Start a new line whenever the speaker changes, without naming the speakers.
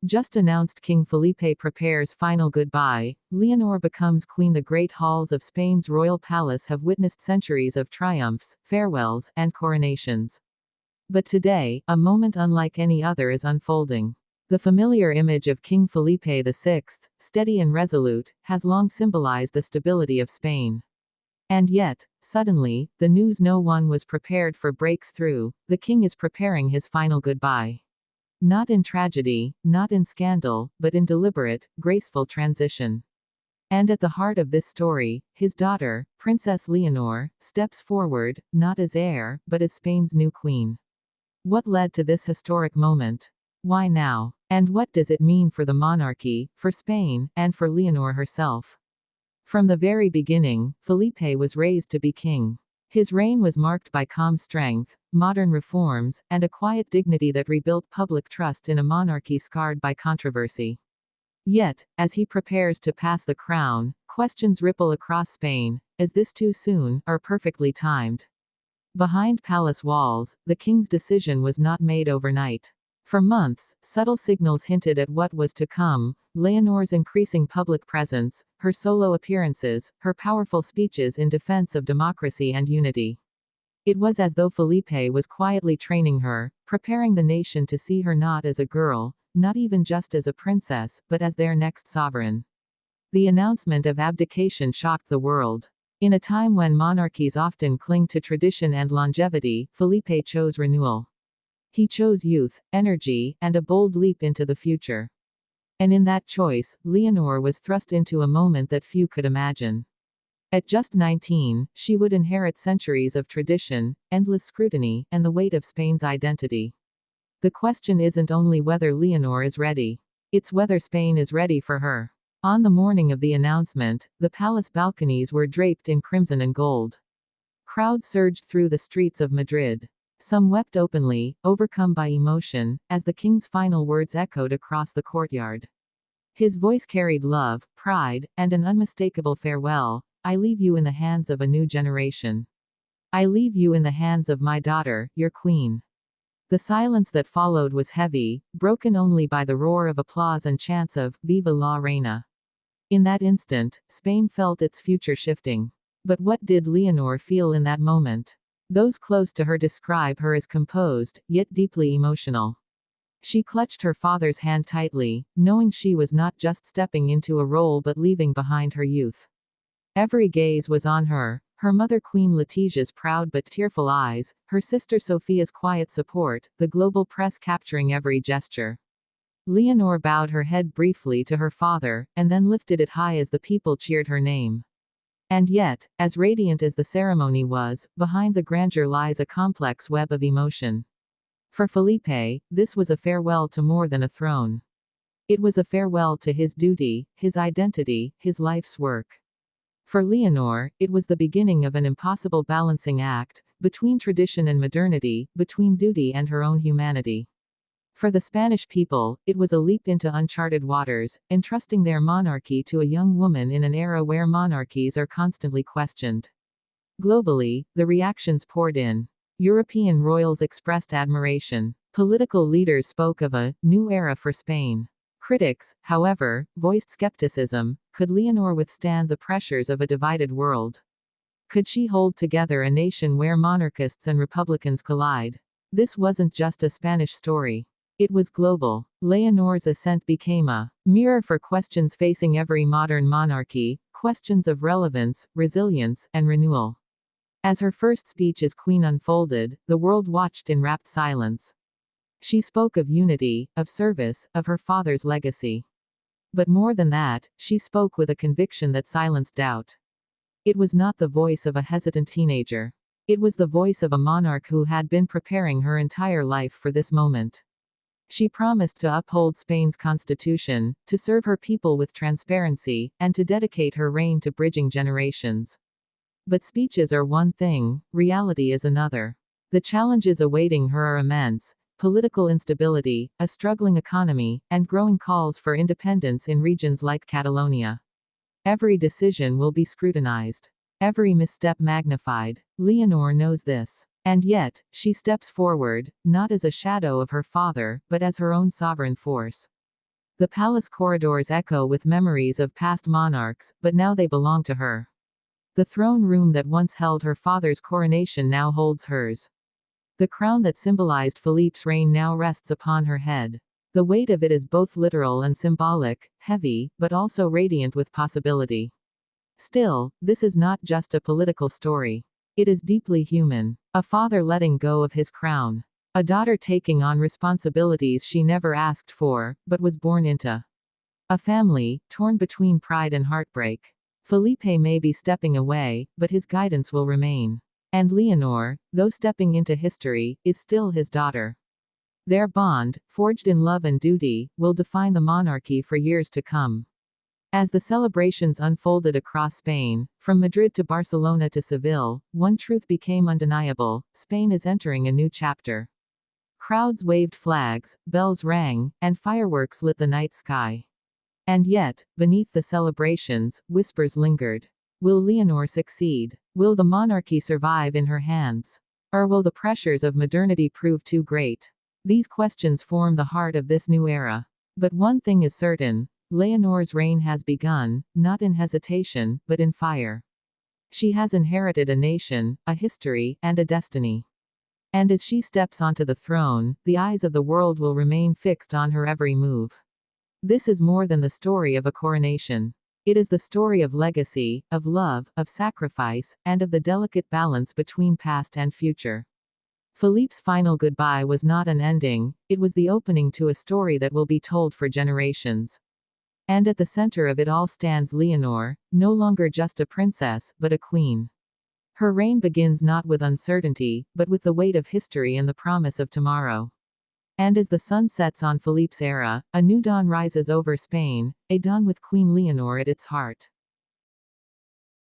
Just announced King Felipe prepares final goodbye, Leonor becomes queen. The great halls of Spain's royal palace have witnessed centuries of triumphs, farewells, and coronations. But today, a moment unlike any other is unfolding. The familiar image of King Felipe VI, steady and resolute, has long symbolized the stability of Spain. And yet, suddenly, the news no one was prepared for breaks through: the king is preparing his final goodbye. Not in tragedy, not in scandal, but in deliberate, graceful transition. And at the heart of this story, his daughter, Princess Leonor, steps forward, not as heir, but as Spain's new queen. What led to this historic moment? Why now? And what does it mean for the monarchy, for Spain, and for Leonor herself? From the very beginning, Felipe was raised to be king. His reign was marked by calm strength, modern reforms, and a quiet dignity that rebuilt public trust in a monarchy scarred by controversy. Yet, as he prepares to pass the crown, questions ripple across Spain: is this too soon, or perfectly timed? Behind palace walls, the king's decision was not made overnight. For months, subtle signals hinted at what was to come: Leonor's increasing public presence, her solo appearances, her powerful speeches in defense of democracy and unity. It was as though Felipe was quietly training her, preparing the nation to see her not as a girl, not even just as a princess, but as their next sovereign. The announcement of abdication shocked the world. In a time when monarchies often cling to tradition and longevity, Felipe chose renewal. He chose youth, energy, and a bold leap into the future. And in that choice, Leonor was thrust into a moment that few could imagine. At just 19, she would inherit centuries of tradition, endless scrutiny, and the weight of Spain's identity. The question isn't only whether Leonor is ready. It's whether Spain is ready for her. On the morning of the announcement, the palace balconies were draped in crimson and gold. Crowds surged through the streets of Madrid. Some wept openly, overcome by emotion, as the king's final words echoed across the courtyard. His voice carried love, pride, and an unmistakable farewell: I leave you in the hands of a new generation. I leave you in the hands of my daughter, your queen. The silence that followed was heavy, broken only by the roar of applause and chants of "Viva la Reina." In that instant, Spain felt its future shifting. But what did Leonor feel in that moment? Those close to her describe her as composed, yet deeply emotional. She clutched her father's hand tightly, knowing she was not just stepping into a role but leaving behind her youth. Every gaze was on her: her mother Queen Letitia's proud but tearful eyes, her sister Sophia's quiet support, the global press capturing every gesture. Leonor bowed her head briefly to her father, and then lifted it high as the people cheered her name. And yet, as radiant as the ceremony was, behind the grandeur lies a complex web of emotion. For Felipe, this was a farewell to more than a throne. It was a farewell to his duty, his identity, his life's work. For Leonor, it was the beginning of an impossible balancing act, between tradition and modernity, between duty and her own humanity. For the Spanish people, it was a leap into uncharted waters, entrusting their monarchy to a young woman in an era where monarchies are constantly questioned. Globally, the reactions poured in. European royals expressed admiration. Political leaders spoke of a new era for Spain. Critics, however, voiced skepticism: could Leonor withstand the pressures of a divided world? Could she hold together a nation where monarchists and republicans collide? This wasn't just a Spanish story. It was global. Leonor's ascent became a mirror for questions facing every modern monarchy: questions of relevance, resilience, and renewal. As her first speech as queen unfolded, the world watched in rapt silence. She spoke of unity, of service, of her father's legacy. But more than that, she spoke with a conviction that silenced doubt. It was not the voice of a hesitant teenager. It was the voice of a monarch who had been preparing her entire life for this moment. She promised to uphold Spain's constitution, to serve her people with transparency, and to dedicate her reign to bridging generations. But speeches are one thing, reality is another. The challenges awaiting her are immense: political instability, a struggling economy, and growing calls for independence in regions like Catalonia. Every decision will be scrutinized. Every misstep magnified. Leonor knows this. And yet, she steps forward, not as a shadow of her father, but as her own sovereign force. The palace corridors echo with memories of past monarchs, but now they belong to her. The throne room that once held her father's coronation now holds hers. The crown that symbolized Philippe's reign now rests upon her head. The weight of it is both literal and symbolic, heavy, but also radiant with possibility. Still, this is not just a political story. It is deeply human. A father letting go of his crown. A daughter taking on responsibilities she never asked for, but was born into. A family, torn between pride and heartbreak. Felipe may be stepping away, but his guidance will remain. And Leonor, though stepping into history, is still his daughter. Their bond, forged in love and duty, will define the monarchy for years to come. As the celebrations unfolded across Spain, from Madrid to Barcelona to Seville, one truth became undeniable: Spain is entering a new chapter. Crowds waved flags, bells rang, and fireworks lit the night sky. And yet, beneath the celebrations, whispers lingered. Will Leonor succeed? Will the monarchy survive in her hands? Or will the pressures of modernity prove too great? These questions form the heart of this new era. But one thing is certain: Leonor's reign has begun, not in hesitation, but in fire. She has inherited a nation, a history, and a destiny. And as she steps onto the throne, the eyes of the world will remain fixed on her every move. This is more than the story of a coronation. It is the story of legacy, of love, of sacrifice, and of the delicate balance between past and future. Philippe's final goodbye was not an ending, it was the opening to a story that will be told for generations. And at the center of it all stands Leonor, no longer just a princess, but a queen. Her reign begins not with uncertainty, but with the weight of history and the promise of tomorrow. And as the sun sets on Philippe's era, a new dawn rises over Spain, a dawn with Queen Leonor at its heart.